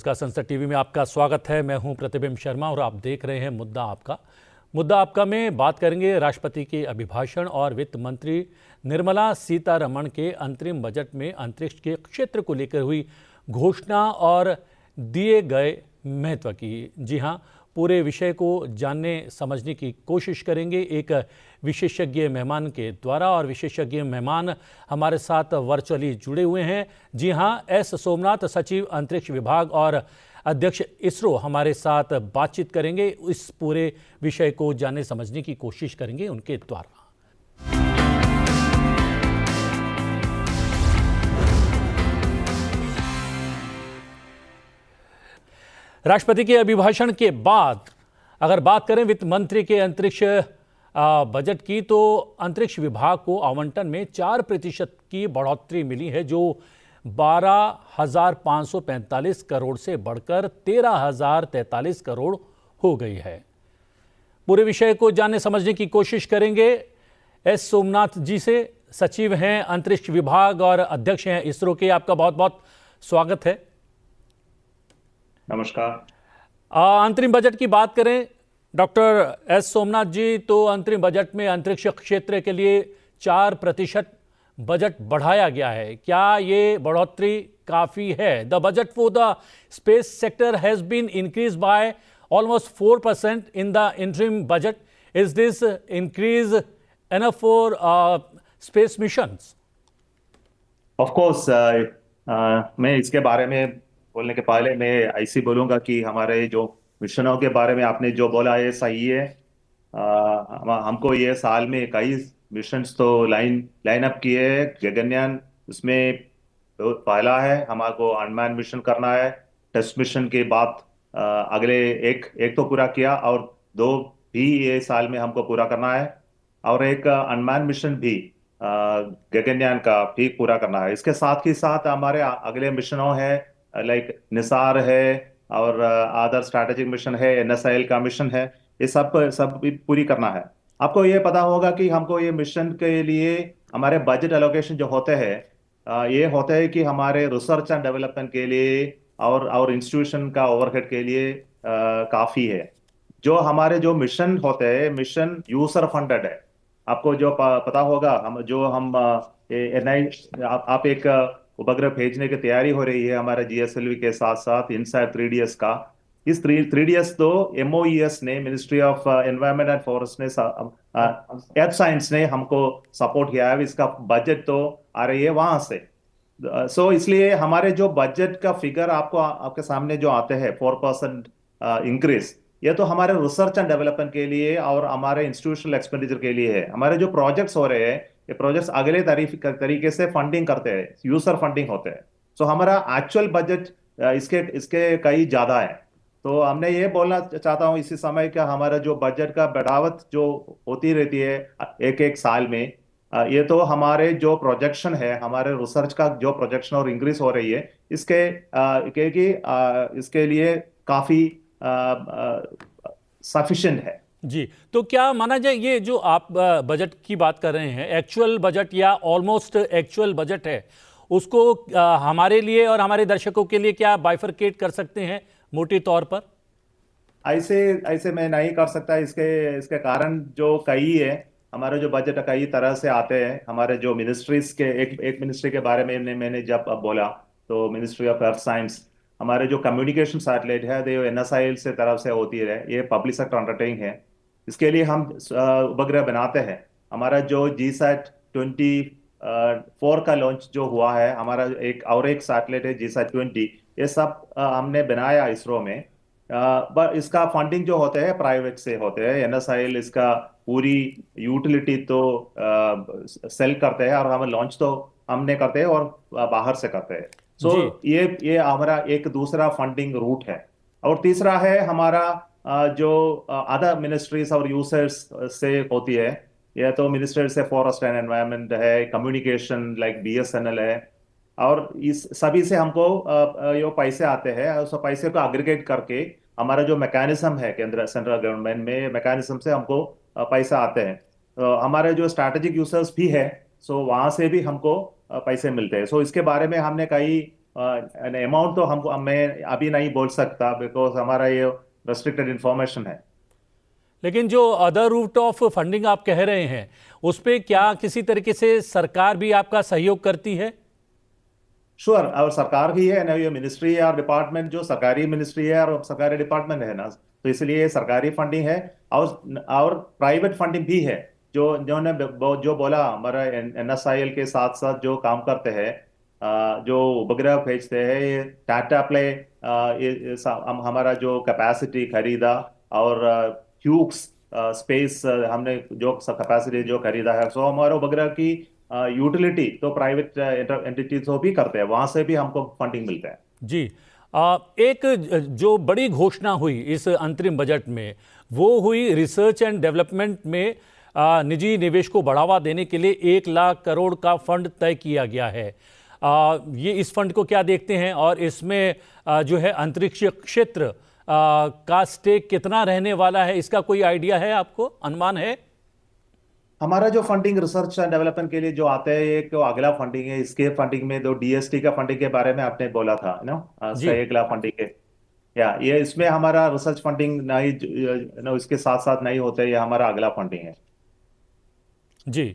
नमस्कार, संसद टीवी में आपका स्वागत है। मैं हूं प्रतिबिंब शर्मा और आप देख रहे हैं मुद्दा आपका में बात करेंगे राष्ट्रपति के अभिभाषण और वित्त मंत्री निर्मला सीतारमण के अंतरिम बजट में अंतरिक्ष के क्षेत्र को लेकर हुई घोषणा और दिए गए महत्व की। जी हां, पूरे विषय को जानने समझने की कोशिश करेंगे एक विशेषज्ञ मेहमान के द्वारा, और विशेषज्ञ मेहमान हमारे साथ वर्चुअली जुड़े हुए हैं। जी हां, एस सोमनाथ, सचिव अंतरिक्ष विभाग और अध्यक्ष इसरो हमारे साथ बातचीत करेंगे। इस पूरे विषय को जानने समझने की कोशिश करेंगे उनके द्वारा। राष्ट्रपति के अभिभाषण के बाद अगर बात करें वित्त मंत्री के अंतरिक्ष बजट की, तो अंतरिक्ष विभाग को आवंटन में 4% की बढ़ोतरी मिली है, जो 12,545 करोड़ से बढ़कर 13,043 करोड़ हो गई है। पूरे विषय को जानने समझने की कोशिश करेंगे एस सोमनाथ जी से। सचिव हैं अंतरिक्ष विभाग और अध्यक्ष हैं इसरो के। आपका बहुत बहुत स्वागत है। नमस्कार। अंतरिम बजट की बात करें डॉक्टर एस सोमनाथ जी, तो अंतरिम बजट में अंतरिक्ष क्षेत्र के लिए 4% बजट बढ़ाया गया है। क्या ये बढ़ोतरी काफी है? The budget for the space sector has been increase by almost 4% in the interim budget. Is this increase enough for space missions? Of course, मैं इसके बारे में बोलने के पहले मैं ऐसे बोलूंगा कि हमारे जो मिशनों के बारे में आपने जो बोला है सही है। हमको ये साल में कई मिशंस तो लाइन अप किए हैं। गगनयान उसमें तो पहला है, हमारे अनमैन मिशन करना है। टेस्ट मिशन के बाद अगले एक तो पूरा किया और 2 भी ये साल में हमको पूरा करना है, और एक अनमैन मिशन भी गगनयान का भी पूरा करना है। इसके साथ ही साथ हमारे अगले मिशनों है, लाइक निसार है और अदर स्ट्रैटेजिक मिशन है, NSIL का मिशन है। ये सब भी पूरी करना है। आपको ये पता होगा कि हमको ये मिशन के लिए हमारे बजट एलोकेशन जो होते हैं, ये होते हैं कि हमारे रिसर्च एंड डेवलपमेंट के लिए और इंस्टीट्यूशन का ओवरहेड के लिए काफी है। जो हमारे जो मिशन होते हैं, मिशन यूजर फंडेड है। आपको जो पता होगा, हम आप एक उपग्रह भेजने की तैयारी हो रही है हमारे GSLV के साथ साथ इनसैट 3DS का। इस 3DS तो MOES ने, ministry of environment and forest ने, एर्थ साइंस ने हमको सपोर्ट किया है। इसका बजट तो आ रही है वहां से। सो इसलिए हमारे जो बजट का फिगर आपके सामने जो आते हैं 4% इंक्रीज, ये तो हमारे रिसर्च एंड डेवलपमेंट के लिए और हमारे इंस्टीट्यूशनल एक्सपेंडिचर के लिए है। हमारे जो प्रोजेक्ट्स हो रहे हैं, ये प्रोजेक्ट्स अगले तरीके से फंडिंग करते हैं, यूजर फंडिंग होते हैं। सो हमारा एक्चुअल बजट इसके इसके कई ज्यादा है। तो हमने ये बोलना चाहता हूँ इसी समय का हमारा जो बजट का बढ़ावत जो होती रहती है एक एक साल में, ये तो हमारे जो प्रोजेक्शन है, हमारे रिसर्च का जो प्रोजेक्शन और इंक्रीज हो रही है, इसके लिए काफी सफिशिएंट है। जी, तो क्या माना जाए ये जो आप बजट की बात कर रहे हैं, एक्चुअल बजट या ऑलमोस्ट एक्चुअल बजट है, उसको हमारे लिए और हमारे दर्शकों के लिए क्या बाइफरकेट कर सकते हैं मोटे तौर पर? ऐसे ऐसे मैं नहीं कर सकता। इसके इसके कारण जो कई है, हमारे जो बजट कई तरह से आते हैं। हमारे जो मिनिस्ट्रीज के एक मिनिस्ट्री के बारे में मैंने जब अब बोला, तो मिनिस्ट्री ऑफ अर्थ साइंस, हमारे जो कम्युनिकेशन सैटेलाइट है, ये NSIL से तरफ से होती है। ये पब्लिक सेक्टर अंडरटेकिंग है। इसके लिए हम उपग्रह बनाते हैं। हमारा जो GSAT-24 का लॉन्च जो हुआ है, हमारा एक सैटेलाइट है GSAT-20, ये सब हमने बनाया इसरो में। बट इसका फंडिंग जो होते हैं प्राइवेट से होते हैं। NSIL इसका पूरी यूटिलिटी तो सेल करते हैं, और हम लॉन्च तो हमने करते हैं और बाहर से करते हैं। सो जी ये हमारा एक दूसरा फंडिंग रूट है। और तीसरा है हमारा जो अदर मिनिस्ट्रीज और यूजर्स से होती है। ये तो मिनिस्ट्री से फॉरेस्ट एंड एनवायरनमेंट है, कम्युनिकेशन लाइक BSNL है, और इस सभी से हमको ये पैसे आते हैं। उस पैसे को अग्रीगेट करके हमारा जो मैकेनिज्म है केंद्र सेंट्रल गवर्नमेंट में, मैकेनिज्म से हमको पैसा आते हैं। हमारे जो स्ट्रैटेजिक यूजर्स भी है, सो वहां से भी हमको पैसे मिलते हैं। सो इसके बारे में हमने कई अमाउंट तो हमको मैं अभी नहीं बोल सकता, बिकॉज हमारा ये रेस्ट्रिक्टेड इंफॉर्मेशन है। लेकिन जो अदर रूट ऑफ फंडिंग आप कह रहे हैं, उस पे क्या किसी तरीके से सरकार भी आपका सहयोग करती है? श्योर, और सरकार भी है ना, ये मिनिस्ट्री है और डिपार्टमेंट जो सरकारी मिनिस्ट्री है और सरकारी डिपार्टमेंट है ना, तो इसलिए सरकारी फंडिंग है और प्राइवेट फंडिंग भी है। जो बोला, हमारा NSIL के साथ साथ जो काम करते हैं, जो उपग्रह भेजते हैं, ये टाटा प्ले, हमारा जो कैपेसिटी खरीदा और ह्यूक्स स्पेस, हमने जो कैपेसिटी जो खरीदा है, सो हमारे उपग्रह की यूटिलिटी तो प्राइवेट एंटिटीज वो भी करते हैं, वहां से भी हमको फंडिंग मिलता है। जी। एक जो बड़ी घोषणा हुई इस अंतरिम बजट में, वो हुई रिसर्च एंड डेवलपमेंट में निजी निवेश को बढ़ावा देने के लिए 1 लाख करोड़ का फंड तय किया गया है। ये इस फंड को क्या देखते हैं, और इसमें जो है अंतरिक्ष क्षेत्र का स्टेक कितना रहने वाला है, इसका कोई आइडिया है आपको, अनुमान है? हमारा जो फंडिंग रिसर्च एंड डेवलपमेंट के लिए जो आता है, एक तो अगला फंडिंग है, इसके फंडिंग में जो DST का फंडिंग के बारे में आपने बोला था ना, इसका जी 1 लाख फंडिंग है। या ये इसमें हमारा रिसर्च फंडिंग नहीं, इसके साथ साथ नहीं होता है, ये हमारा अगला फंडिंग है। जी।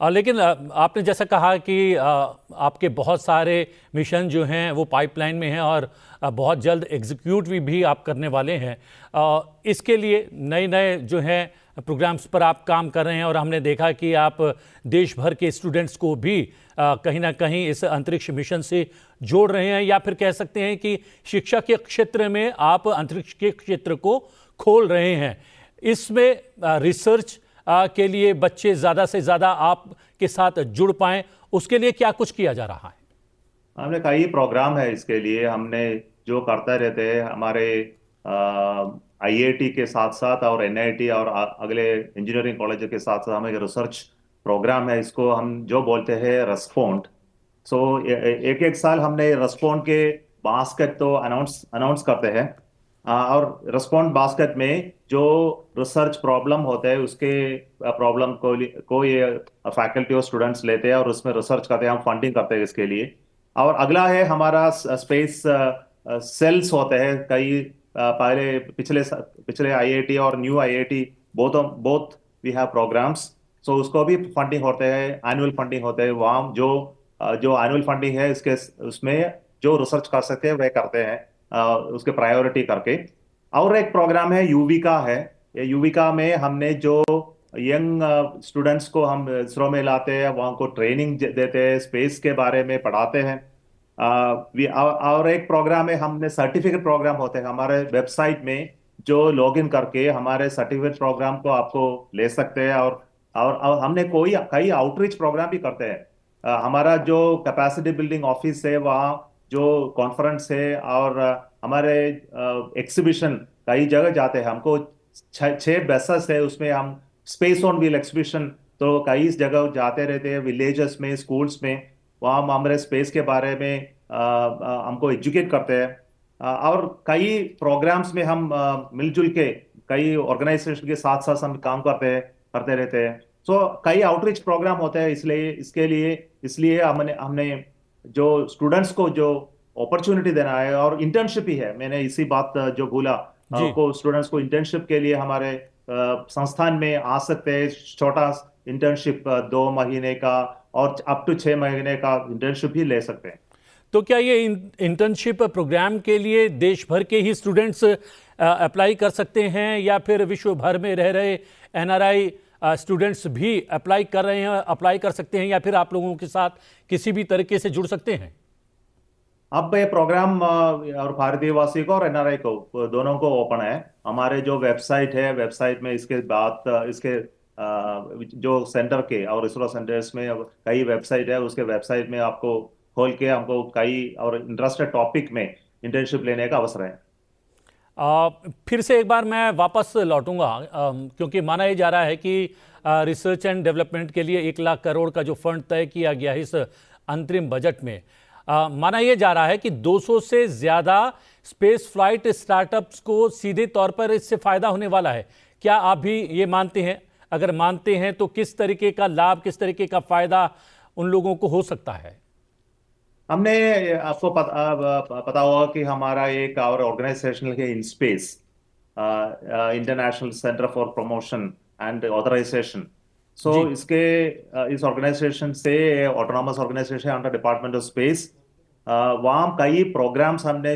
लेकिन आपने जैसा कहा कि आपके बहुत सारे मिशन जो हैं वो पाइपलाइन में हैं, और बहुत जल्द एग्जीक्यूट भी आप करने वाले हैं। इसके लिए नए नए जो हैं प्रोग्राम्स पर आप काम कर रहे हैं, और हमने देखा कि आप देश भर के स्टूडेंट्स को भी कहीं ना कहीं इस अंतरिक्ष मिशन से जोड़ रहे हैं, या फिर कह सकते हैं कि शिक्षा के क्षेत्र में आप अंतरिक्ष के क्षेत्र को खोल रहे हैं। इसमें रिसर्च के लिए बच्चे ज़्यादा से ज़्यादा आपके साथ जुड़ पाएं, उसके लिए क्या कुछ किया जा रहा है? हमने कई प्रोग्राम है इसके लिए, हमने जो करते रहते हैं हमारे IIT के साथ साथ और NIT और अगले इंजीनियरिंग कॉलेज के साथ साथ हमें रिसर्च प्रोग्राम है, इसको हम जो बोलते हैं रेस्पोंड। सो एक एक साल हमने रेस्पोंड के बास्केट तो अनाउंस अनाउंस करते हैं, और रेस्पोंड बास्केट में जो रिसर्च प्रॉब्लम होते हैं उसके प्रॉब्लम को ये फैकल्टी और स्टूडेंट्स लेते हैं और उसमें रिसर्च करते हैं, हम फंडिंग करते हैं इसके लिए। और अगला है हमारा स्पेस सेल्स होते हैं कई, पहले पिछले पिछले IIT और new IIT, both both we have programmes. So उसको भी फंडिंग होते हैं, एनुअल फंडिंग होते हैं, वहाँ जो जो एनुअल फंडिंग है इसके उसमें जो रिसर्च कर सकते हैं वह करते हैं, उसके प्रायोरिटी करके। और एक प्रोग्राम है यूविका है, ये यूविका में हमने जो यंग स्टूडेंट्स को हम इसरो में लाते हैं, वहाँ को ट्रेनिंग देते हैं, स्पेस के बारे में पढ़ाते हैं। और एक प्रोग्राम है, हमने सर्टिफिकेट प्रोग्राम होते हैं हमारे वेबसाइट में, जो लॉगिन करके हमारे सर्टिफिकेट प्रोग्राम को आपको ले सकते हैं। और हमने कई आउटरीच प्रोग्राम भी करते हैं। हमारा जो कैपेसिटी बिल्डिंग ऑफिस है, वहाँ जो कॉन्फ्रेंस है और हमारे एग्जीबिशन कई जगह जाते हैं, हमको 6 बसेस है, उसमें हम स्पेस ऑन व्हील एग्जीबिशन तो कई जगह जाते रहते हैं, विलेजेस में, स्कूल्स में, वहाँ हम हमारे स्पेस के बारे में हमको एजुकेट करते हैं। और कई प्रोग्राम्स में हम मिलजुल के कई ऑर्गेनाइजेशन के साथ साथ हम काम करते रहते हैं। सो कई आउटरीच प्रोग्राम होते हैं, इसलिए इसके लिए इसलिए हमने हमने जो स्टूडेंट्स को जो अपॉर्चुनिटी देना है, और इंटर्नशिप ही है, मैंने इसी बात जो बोला, जी। को स्टूडेंट्स को इंटर्नशिप के लिए हमारे संस्थान में आ सकते हैं। छोटा इंटर्नशिप 2 महीने का और अप टू 6 महीने का इंटर्नशिप भी ले सकते हैं। तो क्या ये इंटर्नशिप प्रोग्राम के लिए देश भर के ही स्टूडेंट्स अप्लाई कर सकते हैं, या फिर विश्व भर में रह रहे NRI स्टूडेंट्स भी अप्लाई कर रहे हैं, अप्लाई कर सकते हैं, या फिर आप लोगों के साथ किसी भी तरीके से जुड़ सकते हैं? अब ये प्रोग्राम और भारतीय वासी को और NRI को दोनों को ओपन है। हमारे जो वेबसाइट है, वेबसाइट में इसके बाद इसके जो सेंटर के और इसरो सेंटर्स में कई वेबसाइट है, उसके वेबसाइट में आपको खोल के हमको कई और इंटरेस्टेड टॉपिक में इंटर्नशिप लेने का अवसर है। फिर से एक बार मैं वापस लौटूंगा, क्योंकि माना यह जा रहा है कि रिसर्च एंड डेवलपमेंट के लिए 1 लाख करोड़ का जो फंड तय किया गया है इस अंतरिम बजट में, माना यह जा रहा है कि 200 से ज़्यादा स्पेस फ्लाइट स्टार्टअप्स को सीधे तौर पर इससे फ़ायदा होने वाला है। क्या आप भी ये मानते हैं? अगर मानते हैं तो किस तरीके का लाभ, किस तरीके का फ़ायदा उन लोगों को हो सकता है? हमने आपको पता होगा कि हमारा एक और ऑर्गेनाइजेशन है in space, international centre for promotion and authorisation. So जी। इसके इस ऑर्गेनाइजेशन से autonomous organisation under department of space, वहाँ कई प्रोग्राम्स हमने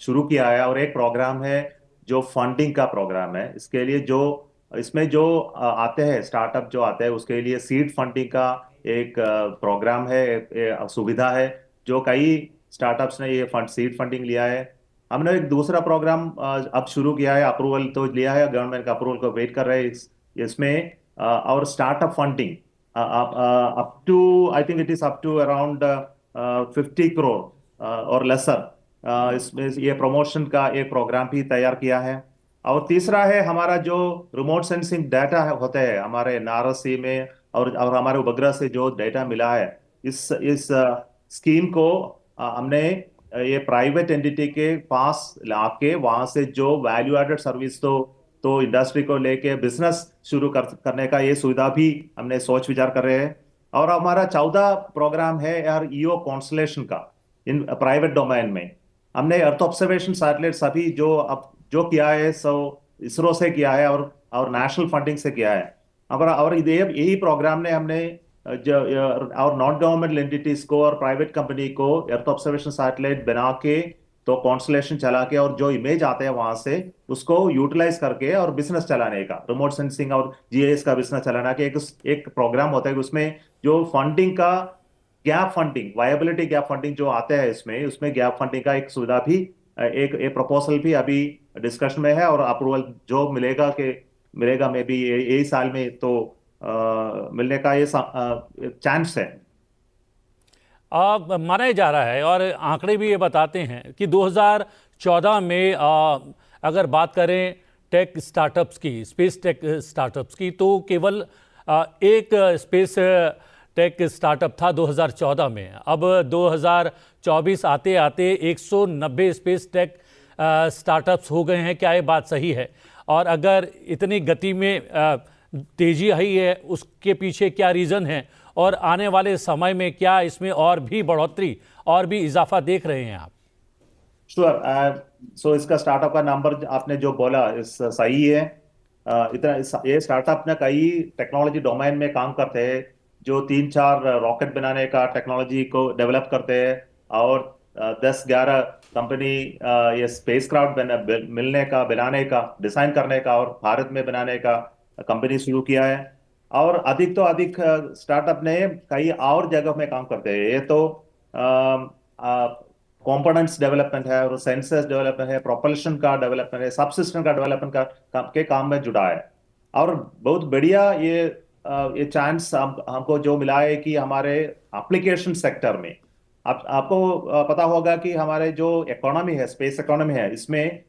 शुरू किया है। और एक प्रोग्राम है जो फंडिंग का प्रोग्राम है। इसके लिए जो इसमें जो आते हैं स्टार्टअप जो आते हैं उसके लिए सीड फंडिंग का एक प्रोग्राम है, एक सुविधा है जो कई स्टार्टअप्स ने ये फंड सीड फंडिंग लिया है। हमने एक दूसरा प्रोग्राम अब शुरू किया है, अप्रूवल तो लिया है, गवर्नमेंट का अप्रूवल को वेट कर रहे हैं। इसमें और startup funding up to, I think it is up to around 50 crore और लेसर। इसमें ये प्रमोशन का एक प्रोग्राम भी तैयार किया है। और तीसरा है हमारा जो रिमोट सेंसिंग डाटा होते हैं हमारे नारसी में, और हमारे उपग्रह से जो डाटा मिला है, इस स्कीम को हमने ये प्राइवेट एंटिटी के पास लाके वहां से जो वैल्यू एडेड सर्विस तो इंडस्ट्री को लेके बिजनेस शुरू करने का ये सुविधा भी हमने सोच विचार कर रहे हैं। और हमारा 14 प्रोग्राम है यार ईओ कॉन्स्टलेशन का इन प्राइवेट डोमेन में। हमने अर्थ ऑब्जर्वेशन सैटेलाइट सभी जो अब जो किया है सो इसरो से किया है और नेशनल फंडिंग से किया है। और यही प्रोग्राम ने हमने जो और नॉन गवर्नमेंट एंटिटीज को और प्राइवेट कंपनी को अर्थ ऑब्जर्वेशन सैटेलाइट बना के तो कॉन्स्टलेशन चला के और जो इमेज आते हैं वहां से उसको यूटिलाइज करके और बिजनेस चलाने का, रिमोट सेंसिंग और जीआईएस का बिजनेस चलाना के एक प्रोग्राम होता है। उसमें जो फंडिंग का gap funding, viability gap funding जो आते हैं इसमें उसमें गैप फंडिंग का एक सुविधा भी, एक प्रपोजल भी अभी डिस्कशन में है। और अप्रूवल जो मिलेगा मे बी यही साल में तो मिलने का ये चांस है। माना जा रहा है और आंकड़े भी ये बताते हैं कि 2014 में अगर बात करें टेक स्टार्टअप्स की, स्पेस टेक स्टार्टअप्स की, तो केवल एक स्पेस टेक स्टार्टअप था 2014 में। अब 2024 आते आते 190 स्पेस टेक स्टार्टअप्स हो गए हैं। क्या ये बात सही है? और अगर इतनी गति में तेजी आई है उसके पीछे क्या रीज़न है? और आने वाले समय में क्या इसमें और भी बढ़ोतरी और भी इजाफा देख रहे हैं आप? श्योर। सो इसका स्टार्टअप का नंबर आपने जो बोला इस सही है। ये स्टार्टअप ने कई टेक्नोलॉजी डोमेन में काम करते हैं, जो 3-4 रॉकेट बनाने का टेक्नोलॉजी को डेवलप करते हैं। और 10-11 कंपनी ये स्पेस क्राफ्ट मिलने का, बनाने का, डिजाइन करने का और भारत में बनाने का कंपनी शुरू किया है। और अधिक तो अधिक स्टार्टअप ने कई और जगह में काम करते हैं। ये तो कंपोनेंट्स डेवलपमेंट है और सेंसर्स डेवलपमेंट है, प्रोपल्शन का डेवलपमेंट है, सब सिस्टम का डेवलपमेंट के काम में जुड़ा है। और बहुत बढ़िया ये चांस हमको जो मिला है कि हमारे एप्लीकेशन सेक्टर में, आपको पता होगा कि हमारे जो इकोनॉमी है, स्पेस इकोनॉमी है, इसमें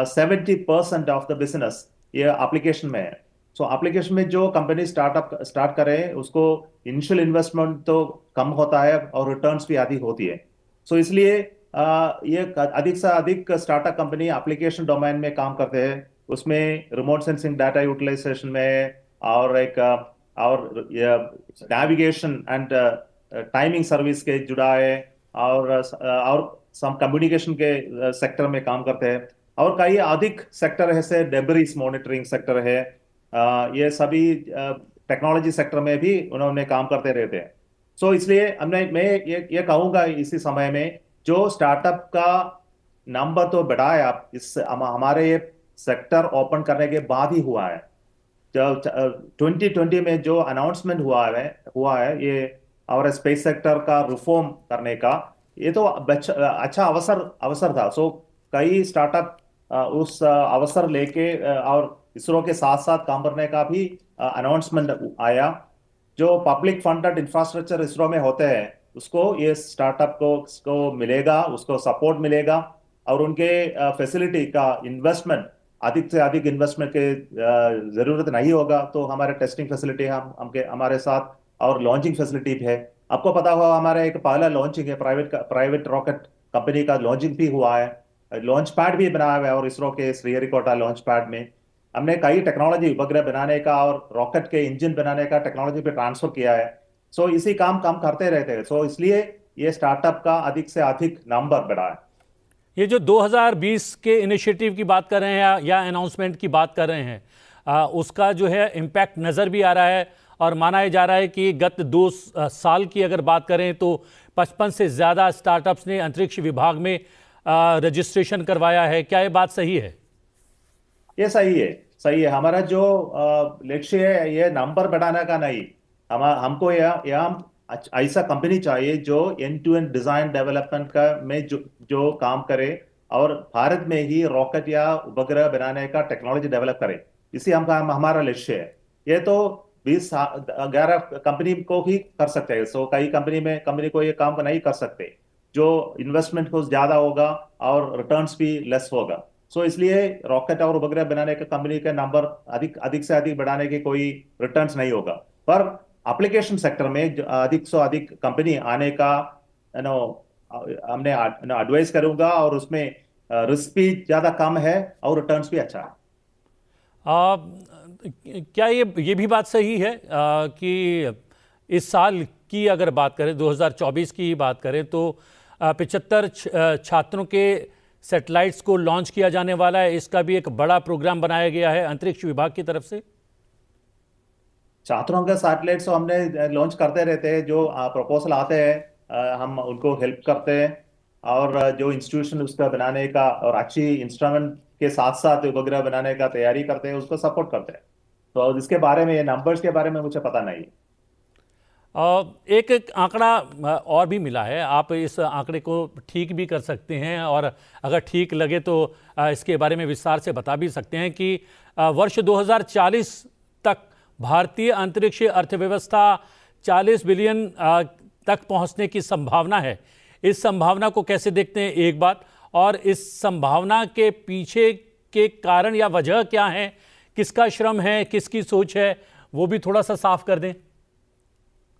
70% ऑफ द बिजनेस ये एप्लीकेशन में है। सो एप्लीकेशन में जो कंपनी स्टार्ट करे उसको इनिशियल इन्वेस्टमेंट तो कम होता है और रिटर्न्स भी आधी होती है। सो इसलिए ये अधिक से अधिक स्टार्टअप कंपनी एप्लीकेशन डोमेन में काम करते हैं। उसमें रिमोट सेंसिंग डाटा यूटिलाइजेशन में और और नेविगेशन एंड टाइमिंग सर्विस के जुड़ा है। और सम कम्युनिकेशन के सेक्टर में काम करते हैं। और कई अधिक सेक्टर है जैसे डेब्रिस मॉनिटरिंग सेक्टर है। ये सभी टेक्नोलॉजी सेक्टर में भी उन्होंने काम करते रहते हैं। सो इसलिए मैं ये कहूंगा इसी समय में जो स्टार्टअप का नंबर तो बढ़ा है, आप इस हमारे ये सेक्टर ओपन करने के बाद ही हुआ है। जब 2020 में जो अनाउंसमेंट हुआ है ये और स्पेस सेक्टर का रिफॉर्म करने का, ये तो अच्छा अवसर था। सो कई स्टार्टअप उस अवसर लेके और इसरो के साथ साथ काम करने का भी अनाउंसमेंट आया। जो पब्लिक फंडेड इंफ्रास्ट्रक्चर इसरो में होते हैं उसको ये स्टार्टअप को मिलेगा, उसको सपोर्ट मिलेगा। और उनके फैसिलिटी का इन्वेस्टमेंट, अधिक से अधिक इन्वेस्टमेंट के जरूरत नहीं होगा। तो हमारे टेस्टिंग फैसिलिटी हमारे साथ और लॉन्चिंग फैसिलिटी भी है। आपको पता होगा हमारा एक पहला लॉन्चिंग है, प्राइवेट रॉकेट कंपनी का लॉन्चिंग भी हुआ है। लॉन्च पैड भी बनाया हुआ है और इसरो के श्रीहरिकोटा लॉन्च पैड में हमने कई टेक्नोलॉजी उपग्रह बनाने का और रॉकेट के इंजन बनाने का टेक्नोलॉजी पे ट्रांसफर किया है। सो इसी काम काम करते रहते हैं। सो इसलिए ये स्टार्टअप का अधिक से अधिक नंबर बढ़ा है। ये जो 2020 के इनिशिएटिव की बात कर रहे हैं या अनाउंसमेंट की बात कर रहे हैं, उसका जो है इम्पैक्ट नज़र भी आ रहा है और माना जा रहा है कि गत 2 साल की अगर बात करें तो 55 से ज़्यादा स्टार्टअप्स ने अंतरिक्ष विभाग में रजिस्ट्रेशन करवाया है। क्या ये बात सही है? ये सही है, सही है। हमारा जो लक्ष्य है ये नंबर बढ़ाने का नहीं। हमको यह ऐसा कंपनी चाहिए जो end to end design development का में जो काम करे और भारत में ही रॉकेट या उपग्रह बनाने का टेक्नोलॉजी डेवलप करे। इसी हमारा लक्ष्य है। ये तो 11 कंपनी को ही कर सकते हैं। सो कई कंपनी को ये काम नहीं कर सकते, जो इन्वेस्टमेंट को ज्यादा होगा और रिटर्न्स भी लेस होगा। सो इसलिए रॉकेट और उपग्रह बनाने का कंपनी का नंबर अधिक अधिक से अधिक बढ़ाने की कोई रिटर्न्स नहीं होगा। पर एप्लीकेशन सेक्टर में अधिक से अधिक कंपनी आने का नो हमने एडवाइस करूंगा, और उसमें रिस्क भी ज्यादा कम है और रिटर्न्स भी अच्छा है। आ, क्या ये भी बात सही है कि इस साल की अगर बात करें, 2024 की बात करें, तो 75 छात्रों के सैटेलाइट्स को लॉन्च किया जाने वाला है? इसका भी एक बड़ा प्रोग्राम बनाया गया है अंतरिक्ष विभाग की तरफ से। छात्रों के सैटेलाइट्स तो हमने लॉन्च करते रहते हैं। जो प्रपोजल आते हैं हम उनको हेल्प करते हैं, और जो इंस्टीट्यूशन उसका बनाने का और अच्छी इंस्ट्रूमेंट के साथ साथ उपग्रह बनाने का तैयारी करते हैं उसको सपोर्ट करते हैं। तो इसके बारे में, नंबर्स के बारे में मुझे पता नहीं। एक आंकड़ा और भी मिला है, आप इस आंकड़े को ठीक भी कर सकते हैं और अगर ठीक लगे तो इसके बारे में विस्तार से बता भी सकते हैं कि वर्ष 2040 तक भारतीय अंतरिक्ष अर्थव्यवस्था 40 बिलियन तक पहुंचने की संभावना है। इस संभावना को कैसे देखते हैं, एक बात, और इस संभावना के पीछे के कारण या वजह क्या है, किसका श्रम है, किसकी सोच है, वो भी थोड़ा सा साफ कर दें।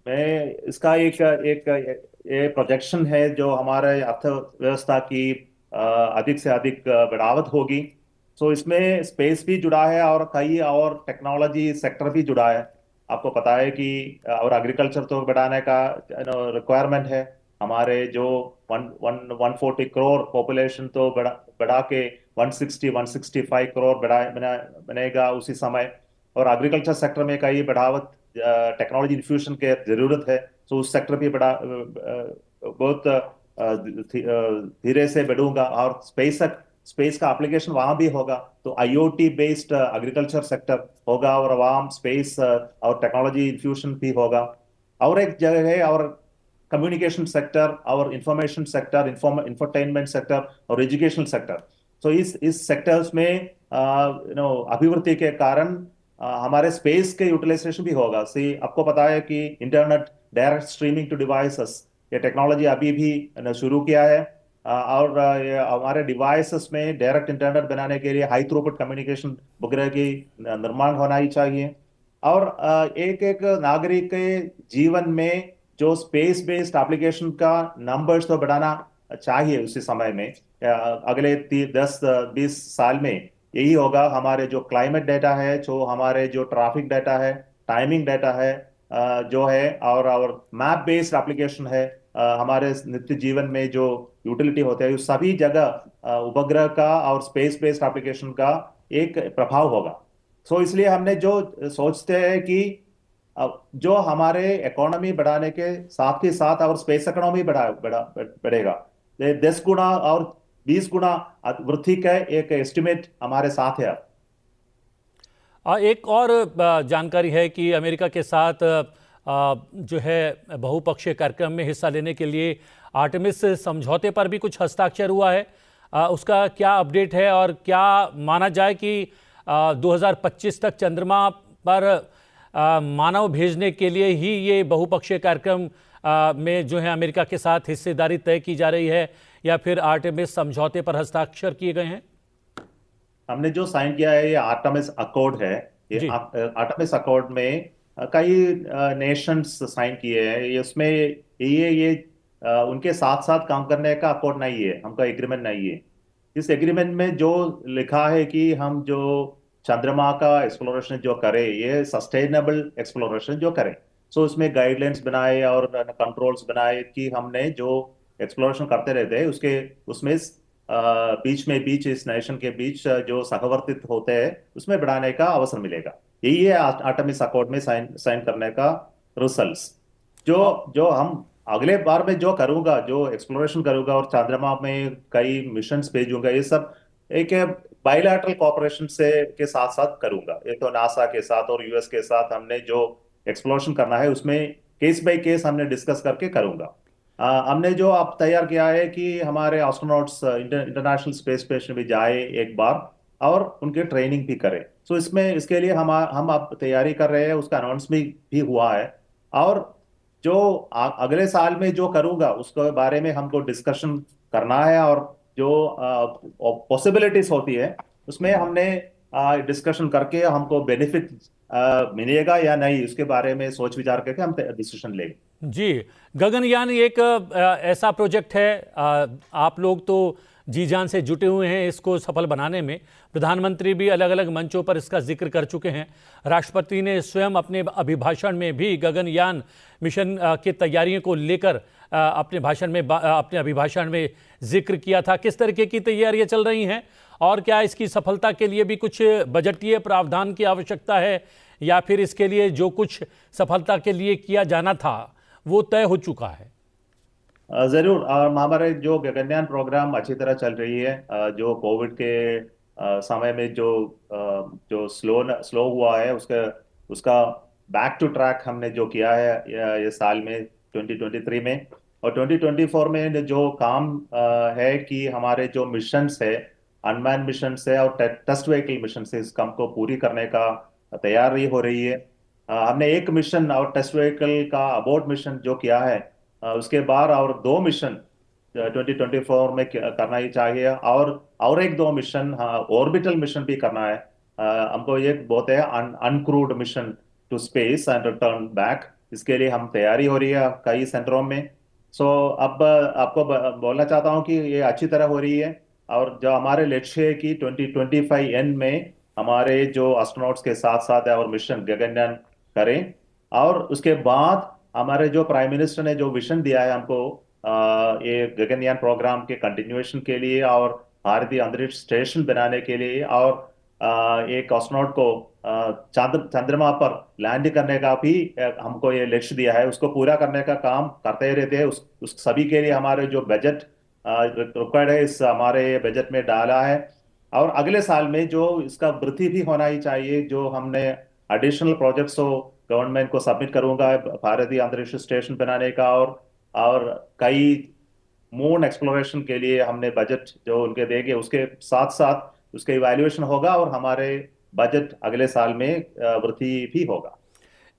मैं इसका एक एक ये प्रोजेक्शन है जो हमारे अर्थव्यवस्था की अधिक से अधिक बढ़ावत होगी। सो इसमें स्पेस भी जुड़ा है और कई और टेक्नोलॉजी सेक्टर भी जुड़ा है। आपको पता है कि और एग्रीकल्चर तो बढ़ाने का रिक्वायरमेंट है। हमारे जो 140 करोड़ पॉपुलेशन तो बढ़ा के 165 करोड़ बनेगा उसी समय। और एग्रीकल्चर सेक्टर में कई बढ़ावत टेक्नोलॉजी इन्फ्यूजन के जरूरत है। तो उस सेक्टर भी बड़ा बहुत धीरे से बढ़ूंगा, और स्पेस का एप्लीकेशन वहां भी होगा। तो आईओटी बेस्ड एग्रीकल्चर सेक्टर होगा, और वहां स्पेस और टेक्नोलॉजी इन्फ्यूजन भी होगा। और एक जगह है और कम्युनिकेशन सेक्टर और इंफॉर्मेशन सेक्टर, इंफरटेनमेंट सेक्टर और एजुकेशनल सेक्टर। तो इस सेक्टर्स में अभिवृद्धि के कारण हमारे स्पेस के यूटिलाइजेशन भी होगा। सी आपको पता है कि internet direct streaming to devices ये टेक्नोलॉजी अभी भी शुरू किया है। और ये हमारे डिवाइसेस में डायरेक्ट इंटरनेट बनाने के लिए हाई थ्रूपुट कम्युनिकेशन उपग्रह की निर्माण होना ही चाहिए। और एक एक नागरिक के जीवन में जो स्पेस बेस्ड एप्लीकेशन का नंबर्स तो बढ़ाना चाहिए उसी समय में। अगले 10-20 साल में यही होगा। हमारे जो क्लाइमेट डेटा है, जो हमारे जो ट्रैफिक डेटा है, टाइमिंग डेटा है जो है, और मैप बेस्ड एप्लीकेशन है हमारे नित्य जीवन में जो यूटिलिटी होते हैं, उस सभी जगह उपग्रह का और स्पेस बेस्ड एप्लीकेशन का एक प्रभाव होगा। सो इसलिए हमने जो सोचते हैं कि जो हमारे इकोनॉमी बढ़ाने के साथ ही साथ और स्पेस इकोनॉमी बढ़ेगा। 10 गुना और 20 गुना वृद्धि का एक एस्टिमेट हमारे साथ है। एक और जानकारी है कि अमेरिका के साथ जो है बहुपक्षीय कार्यक्रम में हिस्सा लेने के लिए आर्टेमिस समझौते पर भी कुछ हस्ताक्षर हुआ है। उसका क्या अपडेट है और क्या माना जाए कि 2025 तक चंद्रमा पर मानव भेजने के लिए ही ये बहुपक्षीय कार्यक्रम में जो है अमेरिका के साथ हिस्सेदारी तय की जा रही है, या फिर आर्टेमिस समझौते पर हस्ताक्षर किए गए हैं? हमने जो साइन किया है ये आर्टेमिस अकॉर्ड है। ये जी। आर्टेमिस अकॉर्ड में कई नेशंस साइन किए हैं। ये उसमें ये उनके साथ साथ काम करने का अकॉर्ड नहीं है, हमका एग्रीमेंट नहीं है। इस एग्रीमेंट में जो लिखा है कि हम जो चंद्रमा का एक्सप्लोरेशन जो करें, ये सस्टेनेबल एक्सप्लोरेशन जो करें। सो उसमें गाइडलाइंस बनाए और कंट्रोल्स बनाए कि हमने जो एक्सप्लोरेशन करते रहते हैं उसके उसमें बीच इस नेशन के बीच जो सहवर्तित होते हैं उसमें बढ़ाने का अवसर मिलेगा। यही है आर्टेमिस अकॉर्ड में साइन साइन करने का रिजल्ट्स। जो औ- जो हम अगले बार में जो करूंगा, जो एक्सप्लोरेशन करूंगा और चंद्रमा में कई मिशंस भेजूंगा, ये सब एक बायलैटरल कॉपरेशन से के साथ साथ करूंगा। ये तो नासा के साथ और यूएस के साथ हमने जो एक्सप्लोरेशन करना है उसमें केस बाय केस हमने डिस्कस करके करूंगा। हमने जो अब तैयार किया है कि हमारे एस्ट्रोनॉट्स इंटरनेशनल स्पेस स्टेशन भी जाए एक बार और उनकी ट्रेनिंग भी करें। सो इसमें इसके लिए हम अब तैयारी कर रहे हैं, उसका अनाउंसमेंट भी हुआ है। और जो अगले साल में जो करूंगा उसके बारे में हमको डिस्कशन करना है, और जो पॉसिबिलिटीज होती है उसमें हमने डिस्कशन करके हमको बेनिफिट मिलेगा या नहीं उसके बारे में सोच विचार करके हम डिसीजन लेंगे। जी, गगनयान एक ऐसा प्रोजेक्ट है, आप लोग तो जी जान से जुटे हुए हैं इसको सफल बनाने में। प्रधानमंत्री भी अलग अलग मंचों पर इसका जिक्र कर चुके हैं। राष्ट्रपति ने स्वयं अपने अभिभाषण में भी गगनयान मिशन की तैयारियों को लेकर अपने भाषण में अपने अभिभाषण में जिक्र किया था। किस तरीके की तैयारियां चल रही हैं और क्या इसकी सफलता के लिए भी कुछ बजटीय प्रावधान की आवश्यकता है, या फिर इसके लिए जो कुछ सफलता के लिए किया जाना था वो तय हो चुका है? जरूर। हमारे जो गगनयान प्रोग्राम अच्छी तरह चल रही है। जो कोविड के समय में जो स्लो स्लो हुआ है उसका उसका बैक टू ट्रैक हमने जो किया है ये साल में 2023 में। और 2024 में जो काम है कि हमारे जो मिशंस है, अनमैन मिशंस है और टेस्ट व्हीकल मिशन है, इस काम को पूरी करने का तैयारी हो रही है। हमने एक मिशन और टेस्ट व्हीकल का अबोर्ड मिशन जो किया है, उसके बाद और दो मिशन 2024 में करना ही चाहिए। और एक दो मिशन, हाँ, ऑर्बिटल मिशन भी करना है। हमको ये बहुत है uncrewed mission to space and return back. इसके लिए हम तैयारी हो रही है कई सेंटरों में। सो अब आपको बोलना चाहता हूँ कि ये अच्छी तरह हो रही है। और जो हमारे लक्ष्य है कि 2025 एंड में हमारे जो एस्ट्रोनॉट्स के साथ साथ है और मिशन गगनयान करें। और उसके बाद हमारे जो प्राइम मिनिस्टर ने जो विजन दिया है हमको, ये गगनयान प्रोग्राम के कंटिन्यूएशन के लिए और भारतीय अंतरिक्ष स्टेशन बनाने के लिए और एक एस्ट्रोनॉट को चंद्रमा पर लैंड करने का भी हमको ये लक्ष्य दिया है। उसको पूरा करने का काम करते ही रहते हैं। उस सभी के लिए हमारे जो बजट रिक्वायर्ड है इस हमारे बजट में डाला है। और अगले साल में जो इसका वृद्धि भी होना ही चाहिए। जो हमने एडिशनल प्रोजेक्ट्स हो गवर्नमेंट को सबमिट करूंगा भारतीय अंतरिक्ष स्टेशन बनाने का, और कई मून एक्सप्लोरेशन के लिए हमने बजट जो उनके देंगे उसके साथ साथ उसका इवैल्यूएशन होगा और हमारे बजट अगले साल में वृद्धि भी होगा।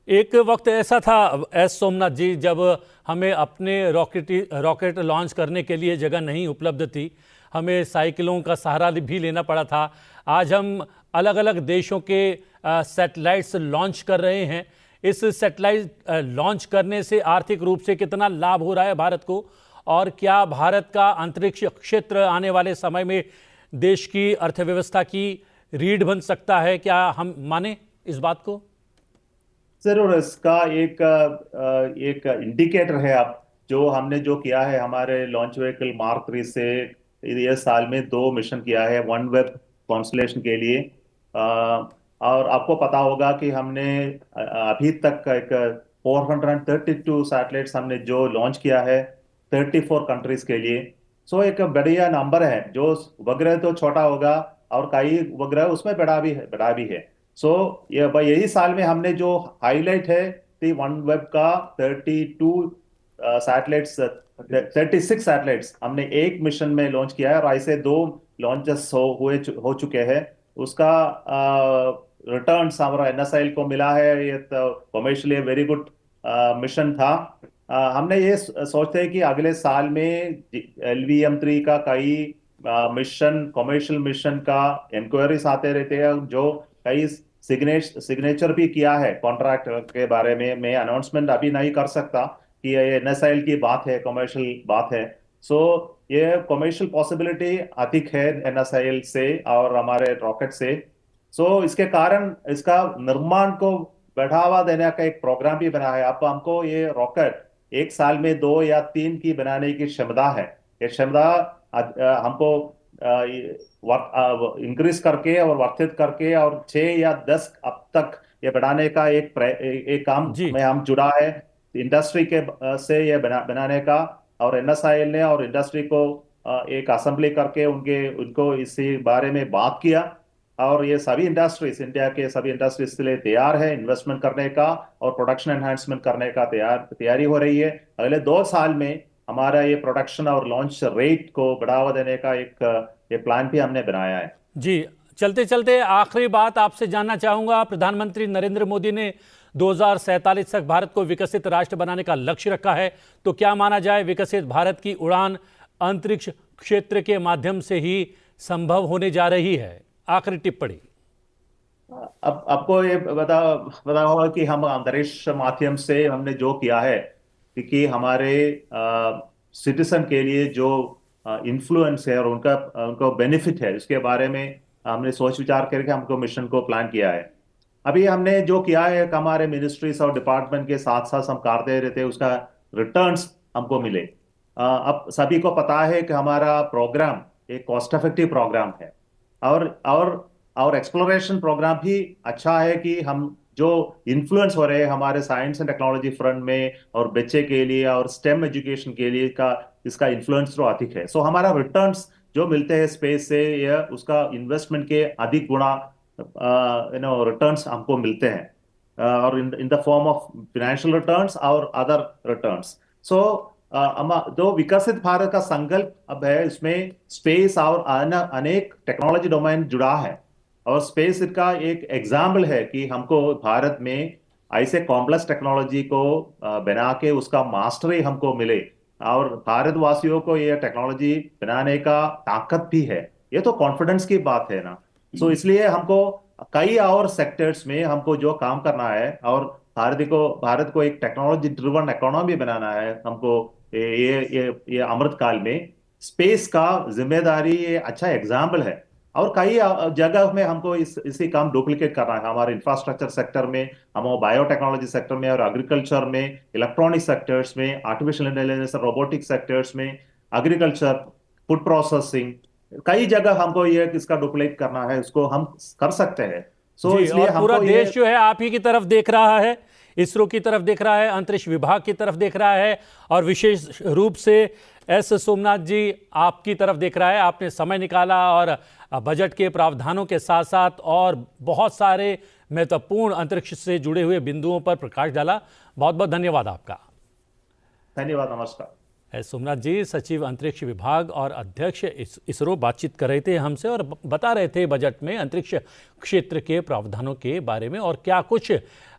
एक वक्त ऐसा था एस सोमनाथ जी, जब हमें अपने रॉकेट लॉन्च करने के लिए जगह नहीं उपलब्ध थी, हमें साइकिलों का सहारा भी लेना पड़ा था। आज हम अलग अलग देशों के सैटेलाइट्स लॉन्च कर रहे हैं। इस सैटेलाइट लॉन्च करने से आर्थिक रूप से कितना लाभ हो रहा है भारत को, और क्या भारत का अंतरिक्ष क्षेत्र आने वाले समय में देश की अर्थव्यवस्था की रीढ़ बन सकता है? क्या हम माने इस बात को? जरूर। इसका एक इंडिकेटर है। अब जो हमने जो किया है हमारे लॉन्च व्हीकल मार्क 3 से, ये साल में दो मिशन किया है वन वेब कॉन्स्टलेशन के लिए। अ, और आपको पता होगा कि हमने अभी तक एक 432 सैटेलाइट्स हमने जो लॉन्च किया है 34 कंट्रीज के लिए। सो एक बढ़िया नंबर है। जो उपग्रह तो छोटा होगा और कई उपग्रह उसमें बड़ा भी है। सो ये भाई यही साल में हमने जो हाईलाइट है थी वन वेब का 32 सैटेलाइट्स, 36 सैटेलाइट्स हमने एक मिशन में लॉन्च किया है। और ऐसे दो लॉन्चेस हो चुके हैं। उसका रिटर्न हमारा एनएसआई को मिला है। ये तो कॉमर्शियली वेरी गुड मिशन था। हमने ये सोचते हैं कि अगले साल में LVM-3 का कई मिशन, कॉमर्शियल मिशन का इंक्वायरीज आते रहते हैं। जो कई सिग्नेचर भी किया है कॉन्ट्रैक्ट के बारे में। मैं अनाउंसमेंट अभी नहीं कर सकता कि ये एनएसआई की बात है, कमर्शियल बात है। सो ये कमर्शियल पॉसिबिलिटी अधिक है एनएसआई से और हमारे रॉकेट से। सो इसके कारण इसका निर्माण को बढ़ावा देने का एक प्रोग्राम भी बना है। अब हमको ये रॉकेट एक साल में 2 या 3 की बनाने की क्षमता है। ये क्षमता हमको इंक्रीज करके और वर्धित करके और 6 या 10 अब तक ये बढ़ाने का एक काम जी में हम जुड़ा है इंडस्ट्री के से ये बनाने का। और एनएसआईएल ने और इंडस्ट्री को एक असेंबली करके उनको इसी बारे में बात किया। और ये सभी इंडस्ट्रीज, इंडिया के सभी इंडस्ट्रीज के लिए तैयार है इन्वेस्टमेंट करने का और प्रोडक्शन एनहांसमेंट करने का तैयारी हो रही है। अगले 2 साल में हमारा ये प्रोडक्शन और लॉन्च रेट को बढ़ावा देने का एक ये प्लान भी हमने बनाया है। जी, चलते चलते आखिरी बात आपसे जानना चाहूंगा। प्रधानमंत्री नरेंद्र मोदी ने 2047 तक भारत को विकसित राष्ट्र बनाने का लक्ष्य रखा है, तो क्या माना जाए विकसित भारत की उड़ान अंतरिक्ष क्षेत्र के माध्यम से ही संभव होने जा रही है? आखिरी टिप्पणी। अब आपको ये बता होगा कि हम अंतरिक्ष माध्यम से हमने जो किया है कि हमारे सिटीजन के लिए जो इन्फ्लुएंस है और उनको बेनिफिट है, उसके बारे में हमने सोच विचार करके हमको मिशन को प्लान किया है। अभी हमने जो किया है कि हमारे मिनिस्ट्रीज और डिपार्टमेंट के साथ साथ हम करते रहते हैं, उसका रिटर्न्स हमको मिले। अब सभी को पता है कि हमारा प्रोग्राम एक कॉस्ट इफेक्टिव प्रोग्राम है और एक्सप्लोरेशन प्रोग्राम भी अच्छा है कि हम जो इन्फ्लुएंस हो रहे हैं हमारे साइंस एंड टेक्नोलॉजी फ्रंट में और बच्चे के लिए और स्टेम एजुकेशन के लिए का इसका इन्फ्लुएंस तो अधिक है। सो हमारा रिटर्न्स जो मिलते हैं स्पेस से या उसका इन्वेस्टमेंट के अधिक गुना रिटर्न्स हमको मिलते हैं और in the form of financial returns और अदर रिटर्न्स। सो जो विकसित भारत का संकल्प अब है, इसमें स्पेस और अनेक टेक्नोलॉजी डोमेन जुड़ा है। और स्पेस का एक एग्जाम्पल है कि हमको भारत में ऐसे कॉम्प्लेक्स टेक्नोलॉजी को बना के उसका मास्टरी हमको मिले और भारतवासियों को ये टेक्नोलॉजी बनाने का ताकत भी है। ये तो कॉन्फिडेंस की बात है ना। सो इसलिए हमको कई और सेक्टर्स में हमको जो काम करना है और भारत को एक टेक्नोलॉजी ड्रिवन इकोनॉमी बनाना है हमको। ये अमृत काल में स्पेस का जिम्मेदारी ये अच्छा एग्जाम्पल है। और कई जगह में हमको इसी काम डुप्लीकेट करना है हमारे इंफ्रास्ट्रक्चर सेक्टर में, हम बायोटेक्नोलॉजी सेक्टर में और एग्रीकल्चर में, इलेक्ट्रॉनिक सेक्टर्स में, आर्टिफिशियल इंटेलिजेंस और रोबोटिक सेक्टर्स में, एग्रीकल्चर, फूड प्रोसेसिंग, कई जगह हमको ये इसका डुप्लीकेट करना है, उसको हम कर सकते हैं। सो जी, इसलिए और पूरा हमको ये देश जो है आप ही की तरफ देख रहा है, इसरो की तरफ देख रहा है, अंतरिक्ष विभाग की तरफ देख रहा है और विशेष रूप से एस सोमनाथ जी आपकी तरफ देख रहा है। आपने समय निकाला और बजट के प्रावधानों के साथ साथ और बहुत सारे महत्वपूर्ण अंतरिक्ष से जुड़े हुए बिंदुओं पर प्रकाश डाला। बहुत बहुत धन्यवाद आपका। धन्यवाद, नमस्कार। एस सोमनाथ जी सचिव अंतरिक्ष विभाग और अध्यक्ष इसरो बातचीत कर रहे थे हमसे और बता रहे थे बजट में अंतरिक्ष क्षेत्र के प्रावधानों के बारे में और क्या कुछ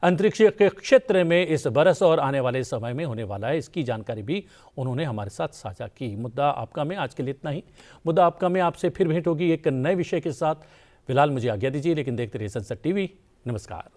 अंतरिक्ष के क्षेत्र में इस बरस और आने वाले समय में होने वाला है, इसकी जानकारी भी उन्होंने हमारे साथ साझा की। मुद्दा आपका में आज के लिए इतना ही। मुद्दा आपका में आपसे फिर भेंट होगी एक नए विषय के साथ। फिलहाल मुझे आज्ञा दीजिए, लेकिन देखते रहिए संसद टीवी। नमस्कार।